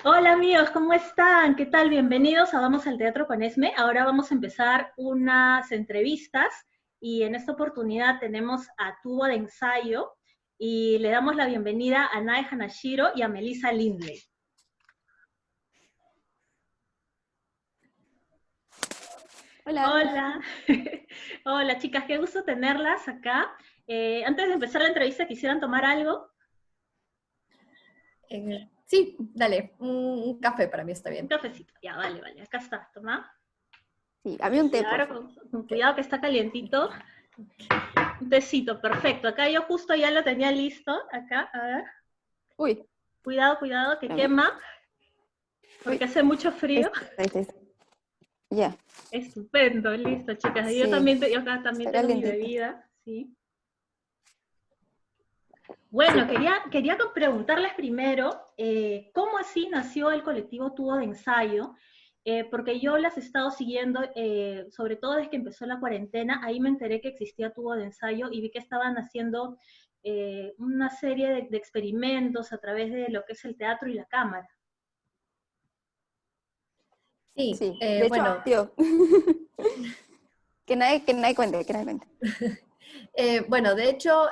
Hola amigos, ¿cómo están? ¿Qué tal? Bienvenidos a Vamos al Teatro con Esme. Ahora vamos a empezar unas entrevistas y en esta oportunidad tenemos a Tubo de Ensayo y le damos la bienvenida a Nae Hanashiro y a Melissa Lindley. Hola. Hola, hola chicas, qué gusto tenerlas acá. Antes de empezar la entrevista, ¿quisieran tomar algo? Sí, dale, un café para mí está Un bien. cafecito. Ya, vale, vale, acá está, toma. Sí, a mí un té, Y por ahora favor. con cuidado que está calientito. Un tecito, perfecto. Acá yo justo ya lo tenía listo. Acá, a ver. Uy, Cuidado, cuidado, que espérame. quema, porque Uy, hace mucho frío. ahí está. Ya, Estupendo, listo, chicas. Yo sí, también, yo acá también está tengo mi calientito. bebida, sí. Sí. Bueno, quería preguntarles primero, ¿cómo así nació el colectivo Tubo de Ensayo? Porque yo las he estado siguiendo, sobre todo desde que empezó la cuarentena, ahí me enteré que existía Tubo de Ensayo y vi que estaban haciendo una serie de experimentos a través de lo que es el teatro y la cámara. Sí, Sí, de hecho, bueno, tío, que nadie cuente, que nadie cuente. bueno, de hecho,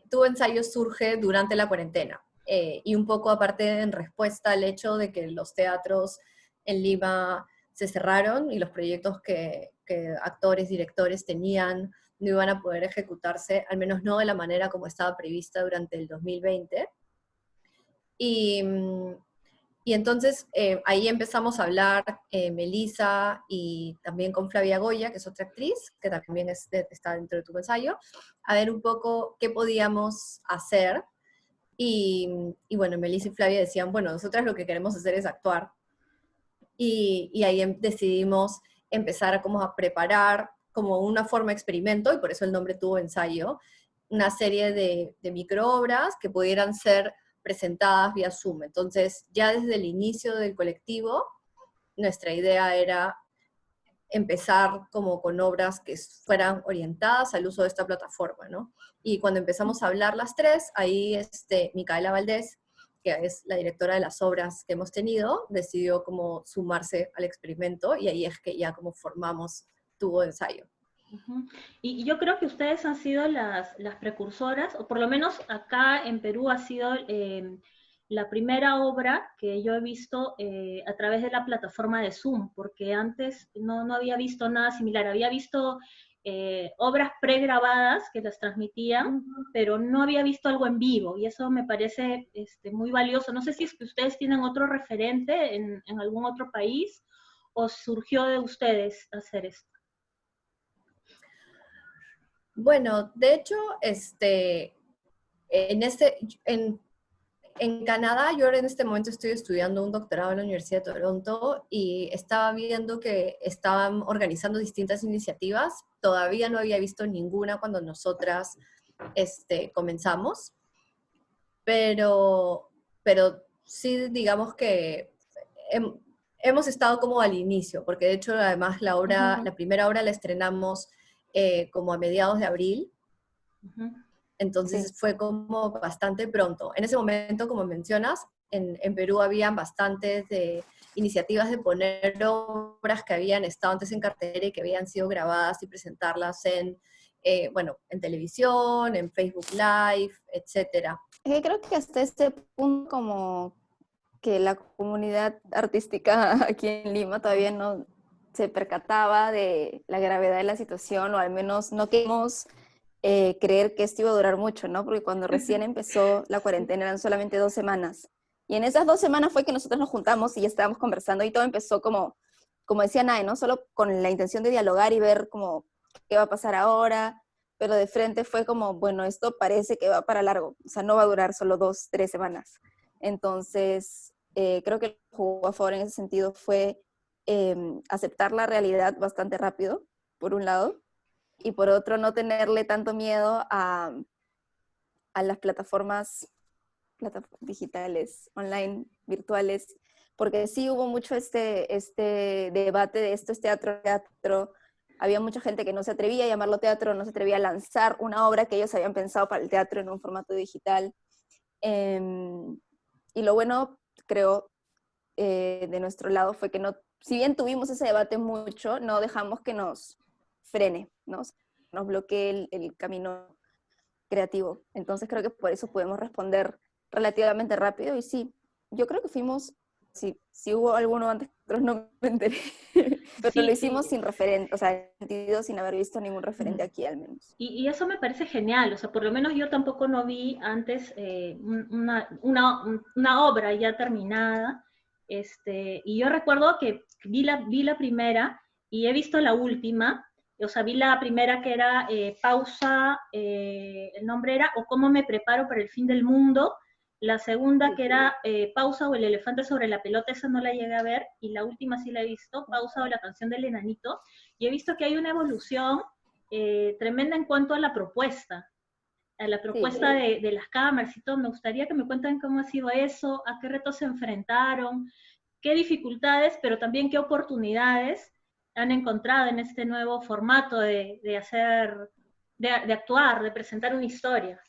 tu ensayo surge durante la cuarentena y un poco aparte en respuesta al hecho de que los teatros en Lima se cerraron y los proyectos que actores, directores tenían no iban a poder ejecutarse, al menos no de la manera como estaba prevista durante el 2020. Y, y entonces ahí empezamos a hablar, Melissa y también con Flavia Goya, que es otra actriz, que también está dentro de tu ensayo, a ver un poco qué podíamos hacer. Y bueno, Melissa y Flavia decían, bueno, nosotras lo que queremos hacer es actuar. Y ahí decidimos empezar a, como a preparar como una forma de experimento, y por eso el nombre tuvo ensayo, una serie de microobras que pudieran ser presentadas vía Zoom. Entonces, ya desde el inicio del colectivo, nuestra idea era empezar como con obras que fueran orientadas al uso de esta plataforma, ¿no? Y cuando empezamos a hablar las tres, ahí Micaela Valdés, que es la directora de las obras que hemos tenido, decidió como sumarse al experimento y ahí es que ya como formamos Tubo de Ensayo. Ujú. Y yo creo que ustedes han sido las precursoras, o por lo menos acá en Perú ha sido la primera obra que yo he visto a través de la plataforma de Zoom, porque antes no había visto nada similar. Había visto obras pregrabadas que las transmitían, pero no había visto algo en vivo, y eso me parece muy valioso. No sé si es que ustedes tienen otro referente en algún otro país, o surgió de ustedes hacer esto. Bueno, de hecho, en, este, en, en Canadá, yo ahora en este momento estoy estudiando un doctorado en la Universidad de Toronto y estaba viendo que estaban organizando distintas iniciativas. Todavía no había visto ninguna cuando nosotras comenzamos, pero sí digamos que hem- hemos estado como al inicio, porque de hecho además la primera obra la estrenamos como a mediados de abril. Ujú. Entonces Sí. fue como bastante pronto. En ese momento, como mencionas, en Perú habían bastantes iniciativas de poner obras que habían estado antes en cartelera y que habían sido grabadas y presentarlas bueno, en televisión, en Facebook Live, etcétera. Es que creo que hasta este punto como que la comunidad artística aquí en Lima todavía no se percataba de la gravedad de la situación, o al menos no queríamos creer que esto iba a durar mucho, ¿no? Porque cuando recién empezó la cuarentena eran solamente 2 semanas. Y en esas 2 semanas fue que nosotros nos juntamos y ya estábamos conversando y todo empezó como decía Nae, ¿no? Solo con la intención de dialogar y ver como qué va a pasar ahora, pero de frente fue como, bueno, esto parece que va para largo, o sea, no va a durar solo 2, 3 semanas. Entonces, creo que lo que jugó a favor en ese sentido fue aceptar la realidad bastante rápido, por un lado, y por otro, no tenerle tanto miedo a las plataformas digitales, online, virtuales, porque sí hubo mucho este debate de esto es teatro, teatro. Había mucha gente que no se atrevía a llamarlo teatro, no se atrevía a lanzar una obra que ellos habían pensado para el teatro en un formato digital. Y lo bueno, creo, de nuestro lado fue que no, si bien tuvimos ese debate mucho, no dejamos que nos frene, ¿no? Nos bloquee el camino creativo. Entonces creo que por eso podemos responder relativamente rápido y sí, yo creo que fuimos, si hubo alguno antes, otros no me enteré, pero lo Sí, hicimos sí. sin referente, o sea, sin haber visto ningún referente aquí al menos. Y eso me parece genial, o sea, por lo menos yo tampoco no vi antes una obra ya terminada, y yo recuerdo que vi la primera y he visto la última, o sea, vi la primera que era Pausa, el nombre era O cómo me preparo para el fin del mundo, la segunda que era Pausa o el elefante sobre la pelota, esa no la llegué a ver, y la última sí la he visto, Pausa o la canción del enanito, y he visto que hay una evolución tremenda en cuanto a la Sí, propuesta de las cámaras y todo. Me gustaría que me cuenten cómo ha sido eso, a qué retos se enfrentaron, qué dificultades, pero también qué oportunidades han encontrado en este nuevo formato de hacer, de actuar, de presentar una historia.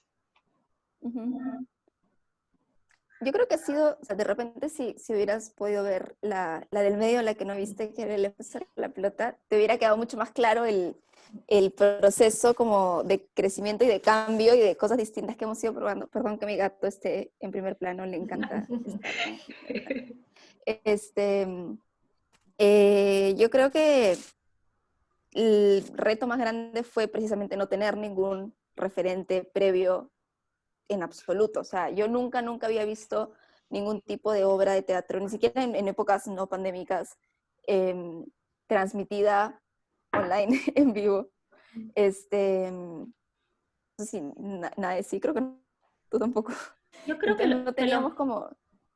uh-huh. Yo creo que ha sido, o sea, de repente si hubieras podido ver la del medio, la que no viste, que era el empezar la pelota, te hubiera quedado mucho más claro el proceso como de crecimiento y de cambio y de cosas distintas que hemos ido probando. Perdón que mi gato esté en primer plano, le encanta estar en primer plano. Yo creo que el reto más grande fue precisamente no tener ningún referente previo en absoluto. O sea, yo nunca había visto ningún tipo de obra de teatro, ni siquiera en épocas no pandémicas, eh, transmitida online, en vivo. Sí, nada de sí, creo que tú tampoco. Yo creo que Entonces no teníamos como...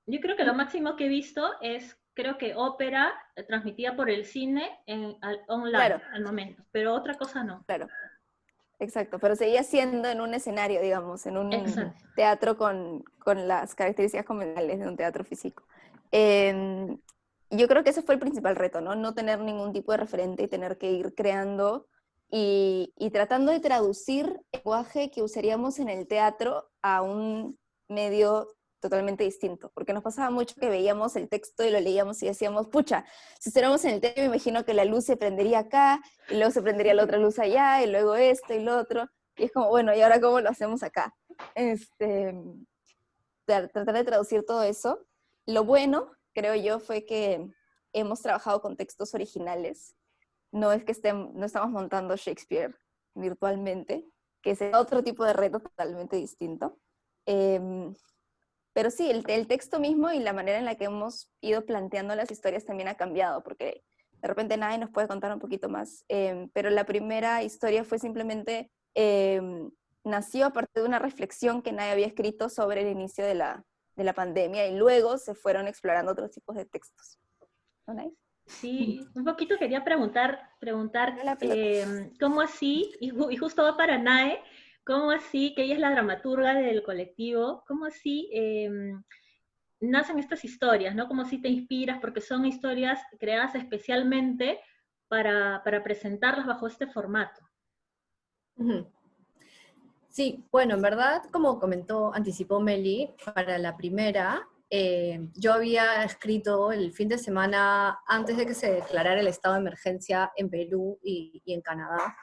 yo creo que lo máximo que he visto es, creo que ópera transmitida por el cine online Claro, al momento, pero otra cosa no. claro, exacto, pero seguía siendo en un escenario, digamos, en un Exacto. teatro con las características convencionales de un teatro físico. Eh, yo creo que ese fue el principal reto, ¿no? No tener ningún tipo de referente y tener que ir creando y tratando de traducir el lenguaje que usaríamos en el teatro a un medio totalmente distinto, porque nos pasaba mucho que veíamos el texto y lo leíamos y decíamos, pucha, si estuviéramos en el teatro me imagino que la luz se prendería acá, y luego se prendería la otra luz allá, y luego esto y lo otro, y es como, bueno, ¿y ahora cómo lo hacemos acá? Tratar de traducir todo eso. Lo bueno, creo yo, fue que hemos trabajado con textos originales, no es que no estamos montando Shakespeare virtualmente, que es otro tipo de reto totalmente distinto. Pero sí, el texto mismo y la manera en la que hemos ido planteando las historias también ha cambiado, porque de repente nadie nos puede contar un poquito más. Pero la primera historia fue simplemente, nació a partir de una reflexión que nadie había escrito sobre el inicio de la pandemia y luego se fueron explorando otros tipos de textos. ¿No, Nice? Sí, un poquito quería preguntar La pelota. cómo así, y justo va para Nae, cómo así, que ella es la dramaturga del colectivo, cómo así nacen estas historias, ¿no? Cómo así te inspiras, porque son historias creadas especialmente para presentarlas bajo este formato. Sí, bueno, en verdad, como anticipó Meli, para la primera, yo había escrito el fin de semana antes de que se declarara el estado de emergencia en Perú y en Canadá.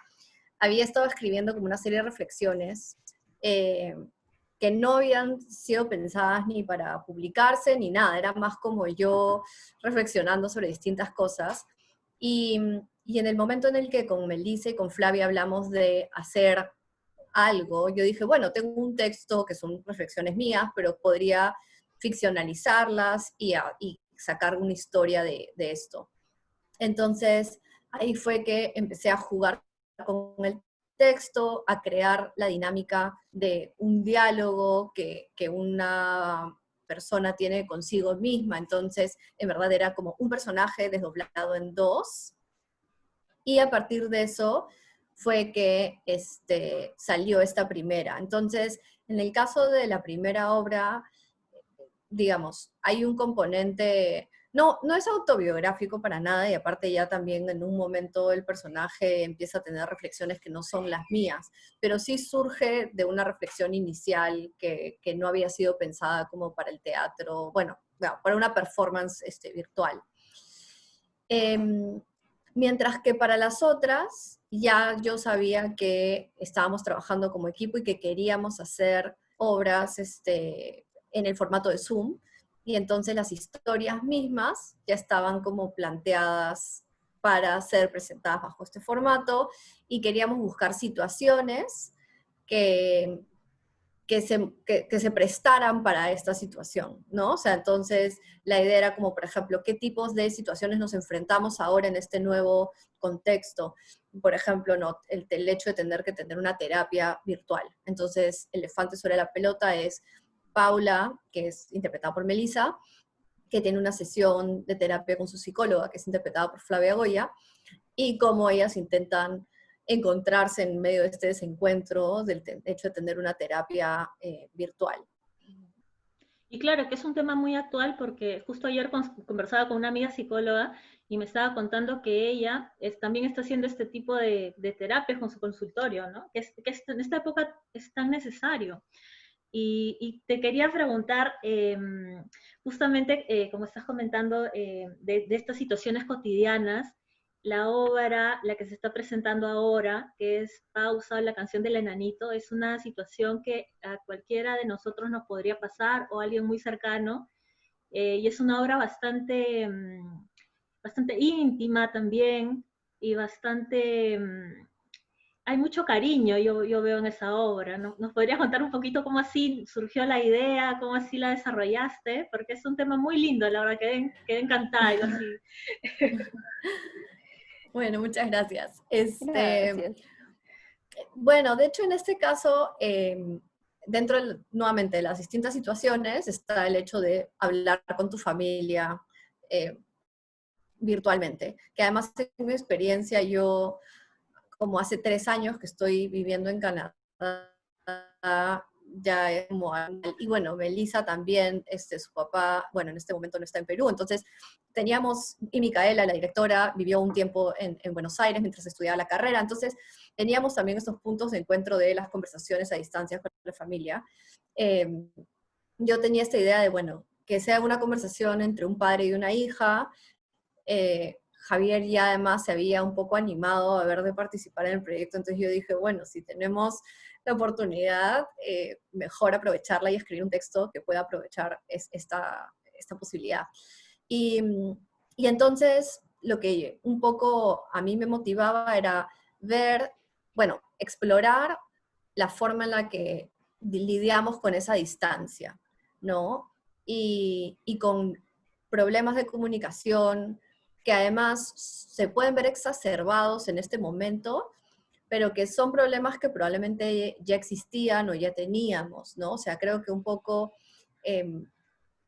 Había estado escribiendo como una serie de reflexiones que no habían sido pensadas ni para publicarse ni nada, era más como yo reflexionando sobre distintas cosas. Y en el momento en el que con Melissa y con Flavia hablamos de hacer algo, yo dije, bueno, tengo un texto que son reflexiones mías, pero podría ficcionalizarlas y sacar una historia de esto. Entonces, ahí fue que empecé a jugar con el texto, a crear la dinámica de un diálogo que una persona tiene consigo misma. Entonces, en verdad era como un personaje desdoblado en dos. Y a partir de eso fue que salió esta primera. Entonces, en el caso de la primera obra, digamos, hay un componente No, no es autobiográfico para nada, y aparte ya también en un momento el personaje empieza a tener reflexiones que no son las mías, pero sí surge de una reflexión inicial que no había sido pensada como para el teatro, bueno, para una performance virtual. Mientras que para las otras, ya yo sabía que estábamos trabajando como equipo y que queríamos hacer obras en el formato de Zoom, y entonces las historias mismas ya estaban como planteadas para ser presentadas bajo este formato, y queríamos buscar situaciones que, que se prestaran para esta situación, ¿no? O sea, entonces la idea era como, por ejemplo, qué tipos de situaciones nos enfrentamos ahora en este nuevo contexto. Por ejemplo, ¿no? El hecho de tener que tener una terapia virtual. Entonces, Elefante sobre la pelota es Paula, que es interpretada por Melissa, que tiene una sesión de terapia con su psicóloga, que es interpretada por Flavia Goya, y cómo ellas intentan encontrarse en medio de este desencuentro del hecho de tener una terapia virtual. Y claro que es un tema muy actual porque justo ayer conversaba con una amiga psicóloga y me estaba contando que ella también está haciendo este tipo de terapias con su consultorio, ¿no? En esta época es tan necesario. Y te quería preguntar, justamente como estás comentando, de estas situaciones cotidianas, la obra, la que se está presentando ahora, que es Pausa, la canción del enanito, es una situación que a cualquiera de nosotros nos podría pasar o a alguien muy cercano, y es una obra bastante, bastante íntima también y bastante... hay mucho cariño, yo veo en esa obra. ¿No? ¿Nos podrías contar un poquito cómo así surgió la idea, cómo así la desarrollaste? Porque es un tema muy lindo, la verdad, quedé encantada. Yo así. Bueno, muchas gracias. Gracias. Bueno, de hecho, en este caso, dentro nuevamente de las distintas situaciones, está el hecho de hablar con tu familia virtualmente, que además tengo una experiencia, yo como hace 3 años que estoy viviendo en Canadá, ya es como, y bueno, Melissa también, su papá, bueno, en este momento no está en Perú, entonces teníamos, y Micaela, la directora, vivió un tiempo en Buenos Aires mientras estudiaba la carrera, entonces teníamos también estos puntos de encuentro de las conversaciones a distancia con la familia. Yo tenía esta idea de, bueno, que sea una conversación entre un padre y una hija. Javier ya además se había un poco animado a ver de participar en el proyecto, entonces yo dije, bueno, si tenemos la oportunidad, mejor aprovecharla y escribir un texto que pueda aprovechar esta posibilidad. Y, y entonces lo que un poco a mí me motivaba era ver, bueno, explorar la forma en la que lidiamos con esa distancia, ¿no? Y con problemas de comunicación que además se pueden ver exacerbados en este momento, pero que son problemas que probablemente ya existían o ya teníamos, ¿no? O sea, creo que un poco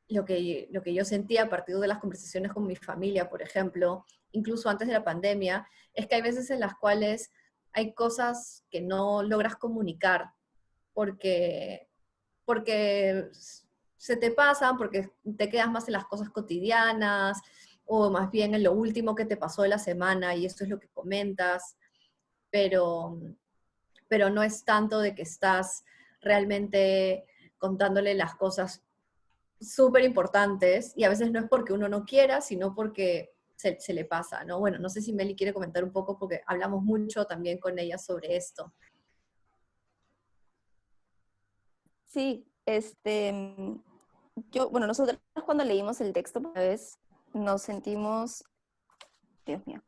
lo que yo sentía a partir de las conversaciones con mi familia, por ejemplo, incluso antes de la pandemia, es que hay veces en las cuales hay cosas que no logras comunicar porque, porque se te pasan, porque te quedas más en las cosas cotidianas, o más bien en lo último que te pasó de la semana y eso es lo que comentas, pero, pero no es tanto de que estás realmente contándole las cosas súper importantes, y a veces no es porque uno no quiera, sino porque se le pasa, ¿no? Bueno, no sé si Meli quiere comentar un poco, porque hablamos mucho también con ella sobre esto. Sí, bueno, nosotros cuando leímos el texto por primera vez nos sentimos, Dios mío,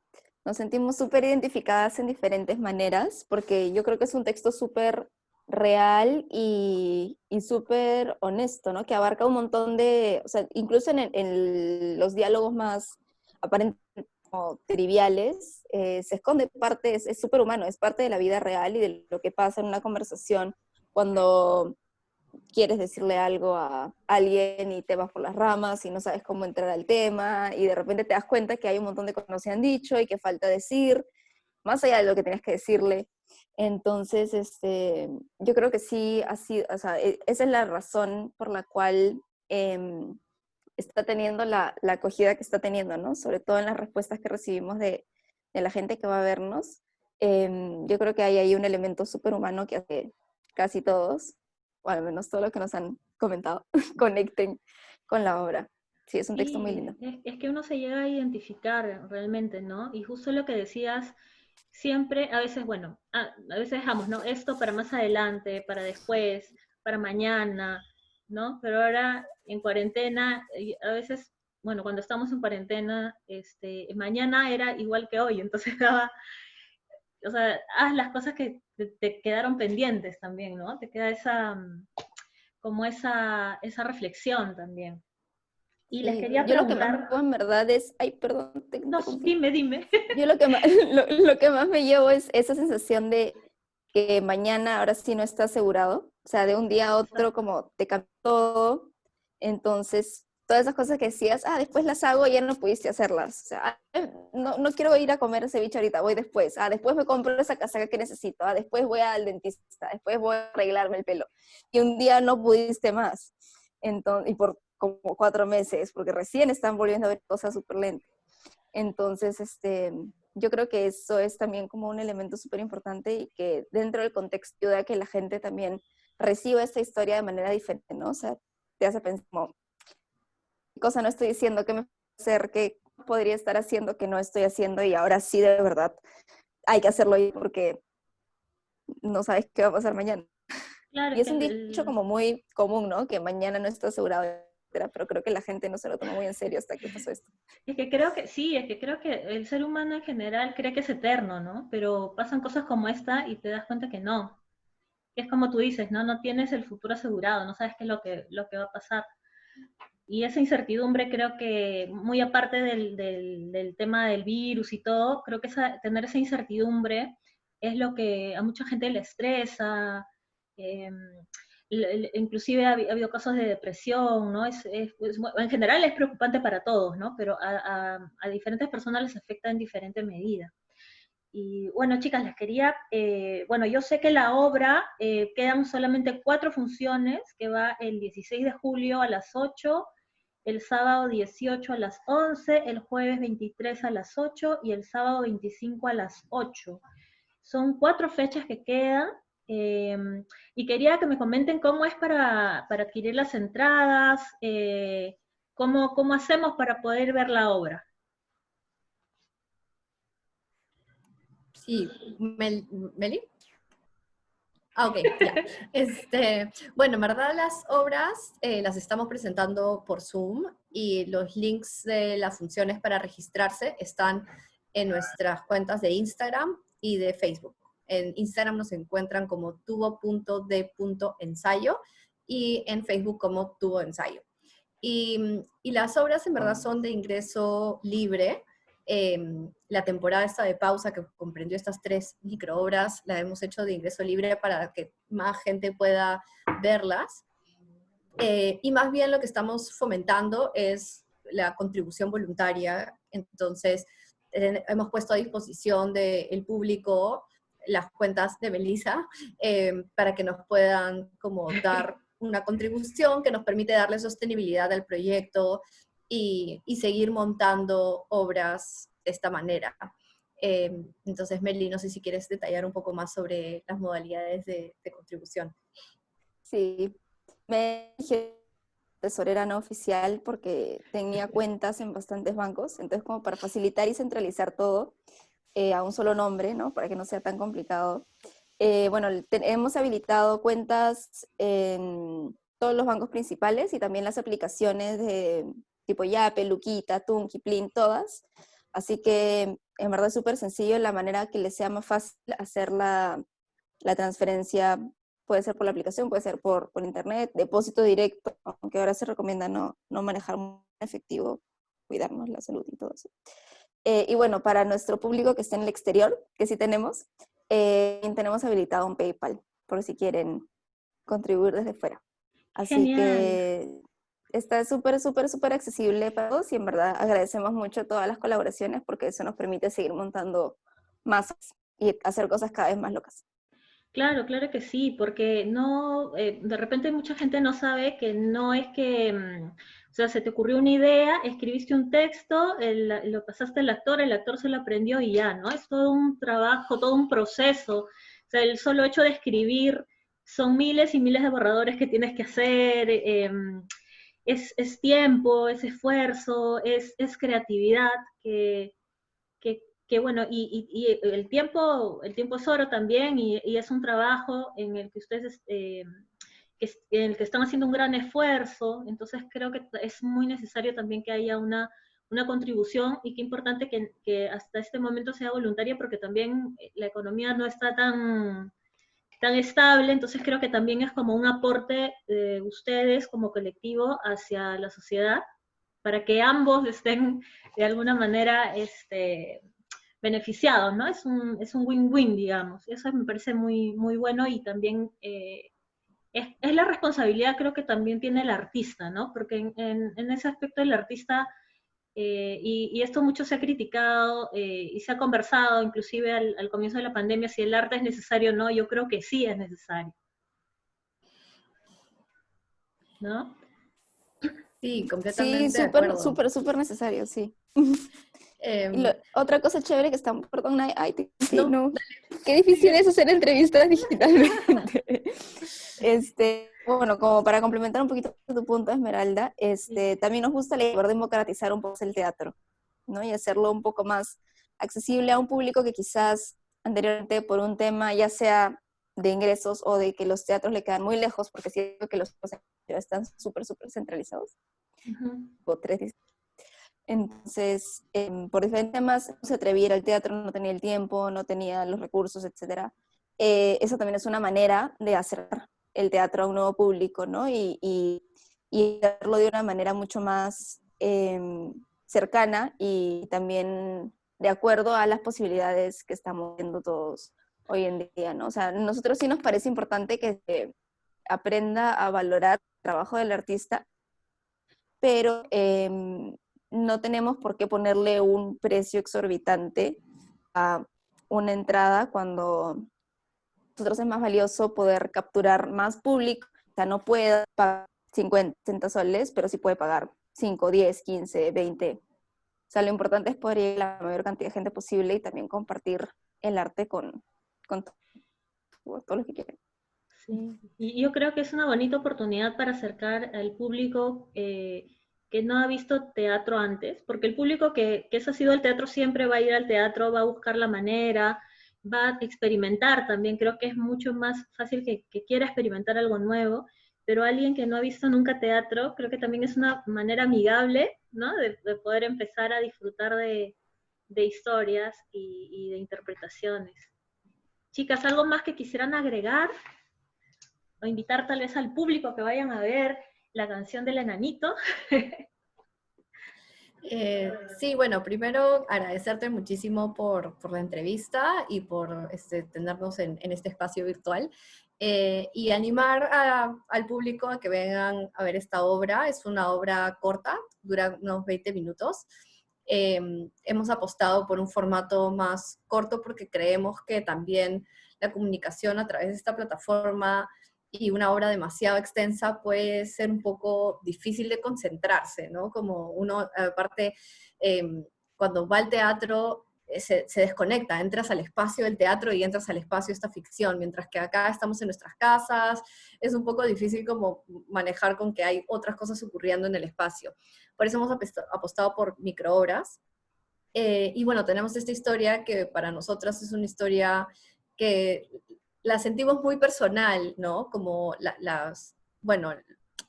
nos sentimos súper identificadas en diferentes maneras, porque yo creo que es un texto súper real y súper honesto, ¿no? Que abarca un montón de, o sea, incluso en los diálogos más aparentemente como triviales, se esconde parte, es súper humano, es parte de la vida real y de lo que pasa en una conversación cuando quieres decirle algo a alguien y te vas por las ramas y no sabes cómo entrar al tema y de repente te das cuenta que hay un montón de cosas que no se han dicho y que falta decir, más allá de lo que tienes que decirle. Entonces, yo creo que sí, así, o sea, esa es la razón por la cual está teniendo la acogida que está teniendo, ¿no? Sobre todo en las respuestas que recibimos de la gente que va a vernos. Yo creo que hay ahí un elemento súper humano que hace casi todos, o al menos todos los que nos han comentado, conecten con la obra. Sí, es un texto muy Sí, lindo. es que uno se llega a identificar realmente, ¿no? Y justo lo que decías, siempre, a veces, bueno, a veces dejamos, ¿no? Esto para más adelante, para después, para mañana, ¿no? Pero ahora en cuarentena, a veces, bueno, cuando estamos en cuarentena, mañana era igual que hoy, entonces daba, o sea, haz las cosas que te quedaron pendientes también, ¿no? Te queda como esa reflexión también. Y les Sí, quería yo lo que más me preguntar, llevo en verdad es, ay, perdón, te no, interrumpí. dime. Yo lo que más, lo que más me llevo es esa sensación de que mañana ahora sí no está asegurado. O sea, de un día a otro Exacto. como te cambió todo. Entonces, todas esas cosas que decías, después las hago y ya no pudiste hacerlas. O sea, no quiero ir a comer ceviche ahorita, voy después. Después me compro esa casaca que necesito. Después voy al dentista. Después voy a arreglarme el pelo. Y un día no pudiste más. Entonces, y por como 4 meses, porque recién están volviendo a ver cosas súper lentas. Entonces, yo creo que eso es también como un elemento súper importante y que dentro del contexto ayuda a que la gente también reciba esta historia de manera diferente, ¿no? O sea, te hace pensar como, ¿qué cosa no estoy diciendo? ¿Qué me puedo hacer? ¿Qué podría estar haciendo que no estoy haciendo? Y ahora sí, de verdad, hay que hacerlo hoy porque no sabes qué va a pasar mañana. Claro, Y es es que un dicho como muy común, ¿no? Que mañana no está asegurado, etcétera, pero creo que la gente no se lo toma muy en serio hasta que pasó esto. es que creo que sí, es que creo que el ser humano en general cree que es eterno, ¿no? Pero pasan cosas como esta y te das cuenta que no. Que es como tú dices, ¿no? No tienes el futuro asegurado, no sabes qué es lo que va a pasar. Y esa incertidumbre creo que, muy aparte del tema del virus y todo, creo que tener esa incertidumbre es lo que a mucha gente le estresa. eh, Inclusive ha habido casos de depresión, ¿no? En general es preocupante para todos, ¿no? Pero a diferentes personas les afecta en diferente medida. Y bueno, chicas, les quería, bueno, yo sé que la obra quedan solamente 4 funciones, que va el 16 de julio a las 8, el sábado 18 a las 11, el jueves 23 a las 8 y el sábado 25 a las 8. Son 4 fechas que quedan. eh, y quería que me comenten cómo es para adquirir las entradas, cómo hacemos para poder ver la obra. Sí, Meli. Ok, ya. Bueno, en verdad las obras las estamos presentando por Zoom y los links de las funciones para registrarse están en nuestras cuentas de Instagram y de Facebook. En Instagram nos encuentran como tubo.de.ensayo y en Facebook como tubo ensayo. Y las obras en verdad son de ingreso libre. La temporada esta de pausa que comprendió estas 3 microobras la hemos hecho de ingreso libre para que más gente pueda verlas. Y más bien lo que estamos fomentando es la contribución voluntaria. Entonces, hemos puesto a disposición del público las cuentas de Melissa para que nos puedan como dar una contribución que nos permite darle sostenibilidad al proyecto y seguir montando obras de esta manera. Entonces, Meli, no sé si quieres detallar un poco más sobre las modalidades de contribución. Sí, me dije tesorera no oficial porque tenía cuentas en bastantes bancos, entonces como para facilitar y centralizar todo a un solo nombre, ¿no? Para que no sea tan complicado. Bueno, hemos habilitado cuentas en todos los bancos principales y también las aplicaciones de tipo Yape, Luquita, Tunki, Plin, todas. Así que en verdad es súper sencillo, la manera que les sea más fácil hacer la transferencia puede ser por la aplicación, puede ser por internet, depósito directo, aunque ahora se recomienda no manejar muy efectivo, cuidarnos la salud y todo eso. Y bueno, para nuestro público que está en el exterior, que sí tenemos habilitado un PayPal, por si quieren contribuir desde fuera. Así Genial. que está súper, súper, súper accesible para todos y en verdad agradecemos mucho todas las colaboraciones porque eso nos permite seguir montando más y hacer cosas cada vez más locas. Claro, claro que sí, porque no, de repente mucha gente no sabe que no es que, o sea, se te ocurrió una idea, escribiste un texto, lo pasaste al actor, el actor se lo aprendió y ya, ¿no? Es todo un trabajo, todo un proceso. O sea, el solo hecho de escribir son miles y miles de borradores que tienes que hacer, es tiempo, es esfuerzo, es creatividad que bueno, y el tiempo es oro también, y es un trabajo en el que ustedes, en el que están haciendo un gran esfuerzo, entonces creo que es muy necesario también que haya una contribución, y qué importante que hasta este momento sea voluntaria, porque también la economía no está tan estable, entonces creo que también es como un aporte de ustedes como colectivo hacia la sociedad, para que ambos estén de alguna manera beneficiados, ¿no? Es un win-win, digamos. Eso me parece muy, muy bueno, y también es la responsabilidad, creo que también tiene el artista, ¿no? Porque en ese aspecto el artista, y esto mucho se ha criticado y se ha conversado, inclusive al comienzo de la pandemia, si el arte es necesario o no. Yo creo que sí es necesario, ¿no? Sí, Sí, completamente de súper, acuerdo. súper, súper necesario, sí. Y Em, otra cosa chévere que está, perdón, ay, sí, no, no, qué difícil es hacer entrevistas digitalmente. Bueno, como para complementar un poquito tu punto, Esmeralda, también nos gusta poder democratizar un poco el teatro, ¿no? Y hacerlo un poco más accesible a un público que quizás anteriormente por un tema, ya sea de ingresos o de que los teatros le quedan muy lejos, porque siento que los teatros están súper, súper centralizados, Ujú. o tres. Entonces, por diferentes temas, no se atrevía a ir al teatro, no tenía el tiempo, no tenía los recursos, etc. Eso también es una manera de hacer el teatro a un nuevo público, ¿no? Y hacerlo de una manera mucho más cercana y también de acuerdo a las posibilidades que estamos viendo todos hoy en día, ¿no? O sea, a nosotros sí nos parece importante que se aprenda a valorar el trabajo del artista, pero no tenemos por qué ponerle un precio exorbitante a una entrada cuando nosotros es más valioso poder capturar más público. O sea, no puede pagar 50, 60 soles, pero sí puede pagar 5, 10, 15, 20. O sea, lo importante es poder ir a la mayor cantidad de gente posible y también compartir el arte con todos los que quieren. Sí, y yo creo que es una bonita oportunidad para acercar al público que no ha visto teatro antes, porque el público que es asiduo al teatro siempre va a ir al teatro, va a buscar la manera, va a experimentar también. Creo que es mucho más fácil que quiera experimentar algo nuevo, pero alguien que no ha visto nunca teatro, creo que también es una manera amigable, ¿no? De poder empezar a disfrutar de historias y de interpretaciones. Chicas, ¿algo más que quisieran agregar? O invitar tal vez al público que vayan a ver la canción del enanito. Sí, bueno, primero agradecerte muchísimo por la entrevista y por tenernos en este espacio virtual. Y animar al público a que vengan a ver esta obra. Es una obra corta, dura unos 20 minutos. Hemos apostado por un formato más corto porque creemos que también la comunicación a través de esta plataforma y una obra demasiado extensa puede ser un poco difícil de concentrarse, ¿no? Como uno, aparte, cuando va al teatro, se desconecta, entras al espacio del teatro y entras al espacio de esta ficción, mientras que acá estamos en nuestras casas, es un poco difícil como manejar con que hay otras cosas ocurriendo en el espacio. Por eso hemos apostado por microobras. Y bueno, tenemos esta historia que para nosotras es una historia que la sentimos muy personal, ¿no? Como bueno,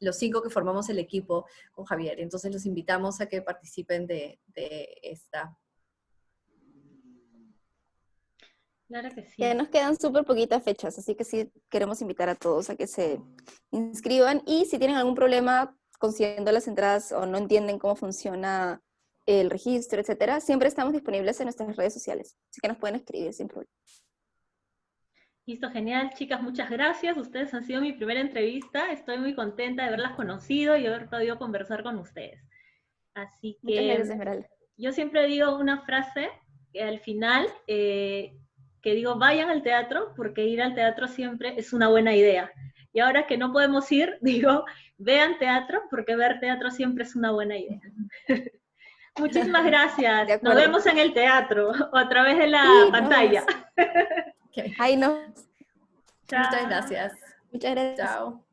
los 5 que formamos el equipo con Javier. Entonces los invitamos a que participen de esta. Claro que Que sí. nos quedan súper poquitas fechas, así que sí queremos invitar a todos a que se inscriban, y si tienen algún problema consiguiendo las entradas o no entienden cómo funciona el registro, etcétera, siempre estamos disponibles en nuestras redes sociales, así que nos pueden escribir sin problema. Listo, genial. Chicas, muchas gracias. Ustedes han sido mi primera entrevista. Estoy muy contenta de haberlas conocido y haber podido conversar con ustedes. Así Muchas que gracias, Esmeralda. yo siempre digo una frase que al final, que que digo, vayan al teatro, porque ir al teatro siempre es una buena idea. Y ahora que no podemos ir, digo, vean teatro, porque ver teatro siempre es una buena idea. Muchísimas gracias. Nos vemos en el teatro o a través de la pantalla. Okay. Ahí no. Muchas gracias. Muchas gracias. Chao.